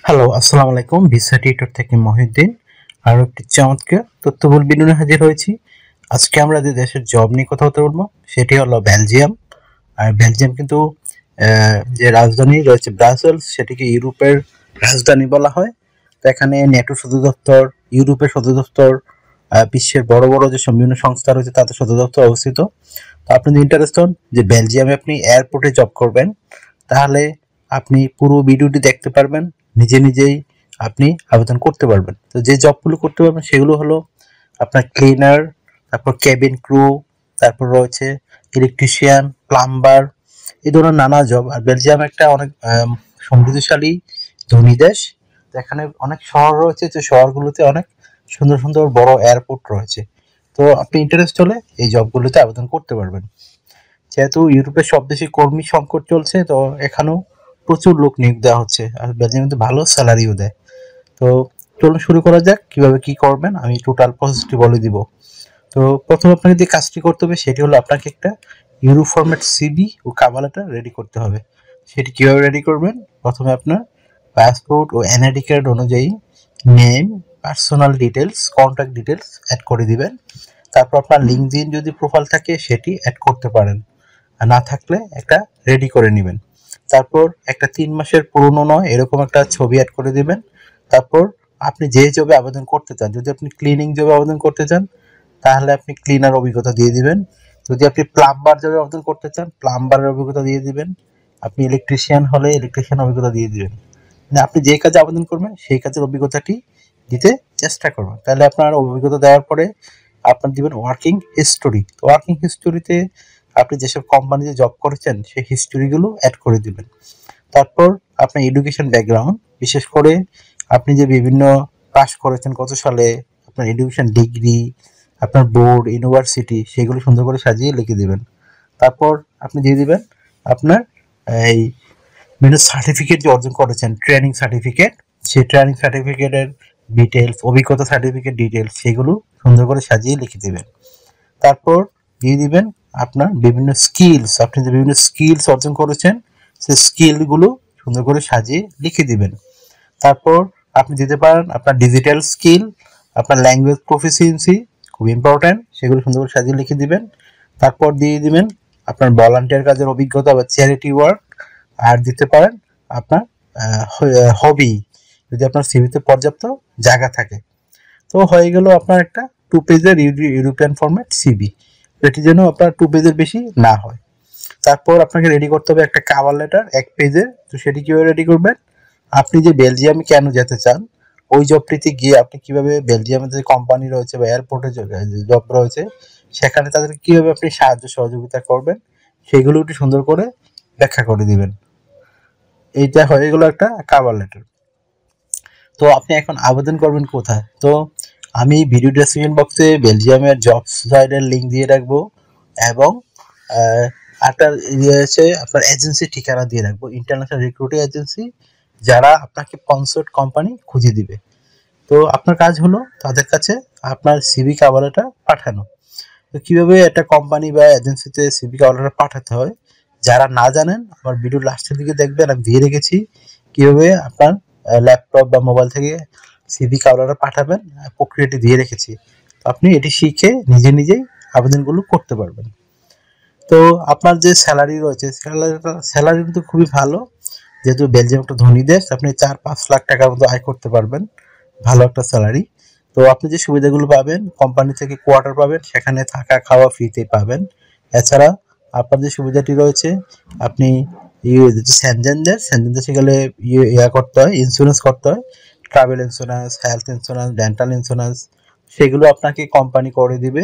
Hello, আসসালামু আলাইকুম। Visa tutor থেকে মহিউদ্দিন আরও একটি চমৎকার তথ্যবহুল ভিডিও নিয়ে হাজির হয়েছি। আজকে আমরা যে দেশের জব নিয়ে কথা বলতে বলবো সেটি হলো বেলজিয়াম। আর বেলজিয়াম কিন্তু যে রাজধানী রয়েছে ব্রাসেলস, সেটিকে ইউরোপের রাজধানী বলা হয়। তো এখানে ন্যাটো সদর দপ্তর, ইউরোপের সদর দপ্তর, বিশ্বের বড় বড় যে বিভিন্ন সংস্থা রয়েছে তাদের সদর দপ্তর অবস্থিত। তো আপনি যদি ইন্টারেস্ট হন যে বেলজিয়ামে আপনি এয়ারপোর্টে জব করবেন, তাহলে আপনি পুরো ভিডিওটি দেখতে পারবেন, নিজে নিজেই আপনি আবেদন করতে পারবেন। তো যে জবগুলো করতে পারবেন সেগুলো হলো আপনার ক্লিনার, তারপর কেবিন ক্রু, তারপর রয়েছে ইলেকট্রিশিয়ান, প্লাম্বার, এই ধরনের নানা জব। আর বেলজিয়াম একটা অনেক সমৃদ্ধশালী ধনী দেশ। তো এখানে অনেক শহর রয়েছে, যে শহরগুলোতে অনেক সুন্দর সুন্দর বড় এয়ারপোর্ট রয়েছে। তো আপনি ইন্টারেস্ট হলে এই জবগুলোতে আবেদন করতে পারবেন। যেহেতু ইউরোপের সব দেশে কর্মী সংকট চলছে, তো এখানেও প্রচুর লোক নিয়োগ দেওয়া হচ্ছে, আর বেলজিয়ামে কিন্তু ভালো স্যালারিও দেয়। তো চলুন শুরু করা যাক, কিভাবে কি করবেন আমি টোটাল প্রসেসটি বলে দিব। তো প্রথমে আপনাকে যে কাজটি করতে হবে সেটি হলো আপনাকে একটা ইউরো ফরম্যাট সিভি ও কভার লেটার রেডি করতে হবে। সেটি কিভাবে রেডি করবেন? প্রথমে আপনার পাসপোর্ট ও এনআইডি কার্ড অনুযায়ী name, personal details, contact details add করে দিবেন। তারপর আপনার লিঙ্কডইন যদি প্রোফাইল থাকে সেটি অ্যাড করতে পারেন, আর না থাকলে একটা রেডি করে নেবেন। তারপর একটা 3 মাসের পুরনো নয় এরকম একটা ছবি অ্যাড করে দিবেন। তারপর আপনি যে জবে আবেদন করতে চান, যদি আপনি ক্লিনিং জবে আবেদন করতে চান তাহলে আপনি ক্লিনার অভিজ্ঞতা দিয়ে দিবেন। যদি আপনি প্লাম্বার জবে আবেদন করতে চান প্লাম্বারের অভিজ্ঞতা দিয়ে দিবেন। আপনি ইলেকট্রিশিয়ান হলে ইলেকট্রিশিয়ান অভিজ্ঞতা দিয়ে দিবেন। মানে আপনি যে কাজে আবেদন করবেন সেই কাজের অভিজ্ঞতাটি দিতে চেষ্টা করবেন। তাহলে আপনার অভিজ্ঞতা দেওয়ার পরে আপনার দিবেন ওয়ার্কিং হিস্টোরি। ওয়ার্কিং হিস্টোরিতে আপনি যেসব কোম্পানিতে জব করেছেন সেই হিস্টোরিগুলো অ্যাড করে দিবেন। তারপর আপনার এডুকেশন ব্যাকগ্রাউন্ড, বিশেষ করে আপনি যে বিভিন্ন পাস করেছেন কত সালে, আপনার এডুকেশন ডিগ্রি, আপনার বোর্ড, ইউনিভার্সিটি, সেগুলো সুন্দর করে সাজিয়ে লিখে দিবেন। তারপর আপনি দিয়ে দিবেন আপনার এই বিভিন্ন সার্টিফিকেট যে অর্জন করেছেন, ট্রেনিং সার্টিফিকেট, সেই ট্রেনিং সার্টিফিকেটের ডিটেলস, অভিজ্ঞতা সার্টিফিকেট ডিটেলস, সেগুলো সুন্দর করে সাজিয়ে লিখে দিবেন। তারপর দিয়ে দিবেন আপনার বিভিন্ন স্কিলস, আপনি যে বিভিন্ন স্কিলস অর্জন করেছেন সেই স্কিলগুলো সুন্দর করে সাজিয়ে লিখে দিবেন। তারপর আপনি দিতে পারেন আপনার ডিজিটাল স্কিল, আপনার ল্যাঙ্গুয়েজ প্রফিসিয়েন্সি, খুব ইম্পর্ট্যান্ট, সেগুলো সুন্দর করে সাজিয়ে লিখে দিবেন। তারপর দিয়ে দিবেন আপনার ভলান্টিয়ার কাজের অভিজ্ঞতা বা চ্যারিটি ওয়ার্ক। আর দিতে পারেন আপনার হবি, যদি আপনার সিভিতে পর্যাপ্ত জায়গা থাকে। তো হয়ে গেল আপনার একটা 2 পেজের ইউরোপিয়ান ফরম্যাট সিভি। এটি যেন আপনার 2 পেজের বেশি না হয়। তারপর আপনাকে রেডি করতে হবে একটা কভার লেটার 1 পেজের। তো সেটি কিভাবে রেডি করবেন? আপনি যে বেলজিয়ামে কেন যেতে চান, ওই জবটিতে গিয়ে আপনি কিভাবে বেলজিয়ামের যে কোম্পানি রয়েছে বা এয়ারপোর্টে জব রয়েছে সেখানে তাদেরকে কিভাবে আপনি সাহায্য সহযোগিতা করবেন সেগুলো একটু সুন্দর করে ব্যাখ্যা করে দিবেন। এইটা হয়ে গেল একটা কভার লেটার। তো আপনি এখন আবেদন করবেন কোথায়? তো আমি ভিডিও ডেসক্রিপশন বক্সে বেলজিয়ামের জব সাইটের লিঙ্ক দিয়ে রাখবো, এবং আপনার আছে আপনার এজেন্সির ঠিকানা দিয়ে রাখবো, ইন্টারন্যাশনাল রিক্রুটিং এজেন্সি, যারা আপনাকে স্পন্সর্ড কোম্পানি খুঁজে দিবে। তো আপনার কাজ হলো তাদের কাছে আপনার সিভি কভার লেটার পাঠানো। তো কীভাবে একটা কোম্পানি বা এজেন্সিতে সিভি কভার লেটার পাঠাতে হয়, যারা না জানেন আমার ভিডিও লাস্টের দিকে দেখবেন, আমি দিয়ে রেখেছি কীভাবে আপনার ল্যাপটপ বা মোবাইল থেকে সিভি কভার লেটার পাঠাবেন, প্রক্রিয়াটি দিয়ে রেখেছি। তো আপনি এটি শিখে নিজে নিজেই আবেদনগুলো করতে পারবেন। তো আপনার যে স্যালারি রয়েছে স্যালারি কিন্তু খুবই ভালো, যেহেতু বেলজিয়াম একটা ধনী দেশ, আপনি 4-5 লাখ টাকার মতো আয় করতে পারবেন, ভালো একটা স্যালারি। তো আপনি যে সুবিধাগুলো পাবেন, কোম্পানি থেকে কোয়ার্টার পাবেন, সেখানে থাকা খাওয়া ফ্রিতে পাবেন। এছাড়া আপনার যে সুবিধাটি রয়েছে, আপনি সেনজেন দেশে গেলে করতে হয়, ইন্স্যুরেন্স করতে হয়, travel insurance, health insurance, dental insurance, সেগুলো আপনাকে কোম্পানি করে দিবে।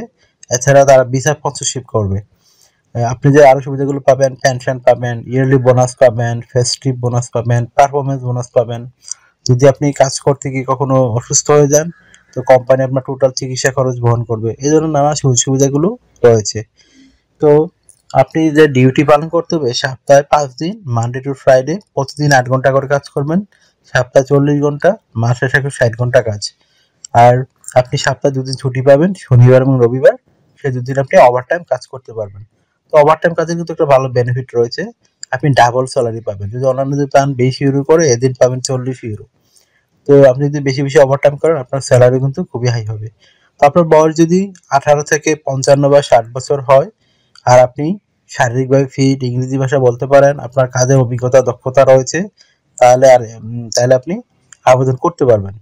এছাড়া তারা ভিসা স্পন্সরশিপ করবে। আপনি যে আরো সুবিধাগুলো পাবেন, পেনশন পাবেন, ইয়ারলি বোনাস পাবেন, ফেস্টিভ বোনাস পাবেন, পারফরমেন্স বোনাস পাবেন। যদি আপনি কাজ করতে গিয়ে কখনো অসুস্থ হয়ে যান, তো কোম্পানি আপনার টোটাল চিকিৎসা খরচ বহন করবে। এই ধরনের নানা সুবিধাগুলো রয়েছে। তো আপনি যে ডিউটি পালন করতে হবে সপ্তাহে 5 দিন, মানডে টু ফ্রাইডে, প্রতিদিন 8 ঘন্টা করে কাজ করবেন, সপ্তাহে 40 ঘন্টা, মাসে 60 ঘন্টা কাজ। আর আপনি সপ্তাহে 2 দিন ছুটি পাবেন, শনিবার এবং রবিবার। সেই 2 দিন আপনি ওভারটাইম কাজ করতে পারবেন। তো ওভারটাইম কাজের কিন্তু একটা ভালো বেনিফিট রয়েছে, আপনি ডাবল স্যালারি পাবেন। যদি অন্যান্য যদি পান 20 ইউরো করে, এদিন পাবেন 40 ইউরো। তো আপনি যদি বেশি বেশি ওভারটাইম করেন আপনার স্যালারি কিন্তু খুবই হাই হবে। তো আপনার বয়স যদি 18 থেকে 55 বা 60 বছর হয় আর আপনি শারীরিকভাবে ফিট, ইংরেজি ভাষা বলতে পারেন, আপনার কাজের অভিজ্ঞতা দক্ষতা রয়েছে, তাহলে আপনি আবেদন করতে পারবেন।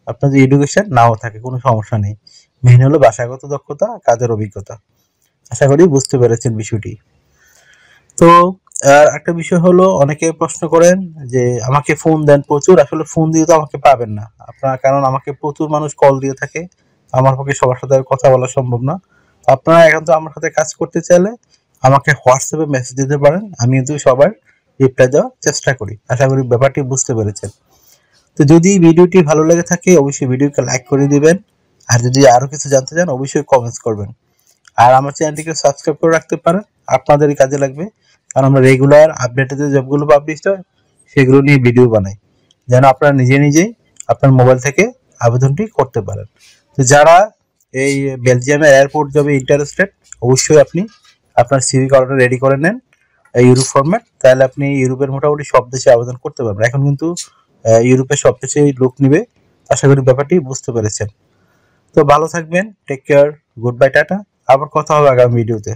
আপনার যদি এডুকেশন নাও থাকে কোনো সমস্যা নেই, মেইন হলো ভাষাগত দক্ষতা, কাজের অভিজ্ঞতা। আশা করি বুঝতে পেরেছেন বিষয়টি। তো একটা বিষয় হলো অনেকে প্রশ্ন করেন যে আমাকে ফোন দেন প্রচুর, আসলে ফোন দিয়ে তো আমাকে পাবেন না আপনারা, কারণ আমাকে প্রচুর মানুষ কল দিয়ে থাকে, আমার পক্ষে সবার সাথে কথা বলা সম্ভব না। তো আপনারা এখন তো আমার সাথে কাজ করতে চাইলে আমাকে হোয়াটসঅ্যাপে মেসেজ দিতে পারেন, আমি কিন্তু সবার রিপ্লাই দেওয়ার চেষ্টা করি। আশা করি ব্যাপারটি বুঝতে পেরেছেন। তো যদি ভিডিওটি ভালো লেগে থাকে অবশ্যই ভিডিওকে লাইক করে দিবেন, আর যদি আরো কিছু জানতে চান অবশ্যই কমেন্টস করবেন। আর আমার চ্যানেলটিকে সাবস্ক্রাইব করে রাখতে পারেন, আপনাদেরই কাজে লাগবে, কারণ আমরা রেগুলার আপডেটেড যে জবগুলো পাবলিশ হয় সেগুলো নিয়ে ভিডিও বানাই, যেন আপনারা নিজে নিজেই আপনার মোবাইল থেকে আবেদনটি করতে পারেন। তো যারা এই বেলজিয়ামের এয়ারপোর্ট জবে ইন্টারেস্টেড অবশ্যই আপনি আপনার সিভি কার্ডটা রেডি করে নেন ইউরোপ ফরম্যাট, তাহলে আপনি ইউরোপের মোটামুটি সব দেশে আবেদন করতে পারবেন। এখন কিন্তু ইউরোপের সব দেশে লোক নিবে, আশা করি ব্যাপারটি বুঝতে পেরেছেন। তো ভালো থাকবেন, take care, good bye, tata. আবার কথা হবে আগামী ভিডিওতে।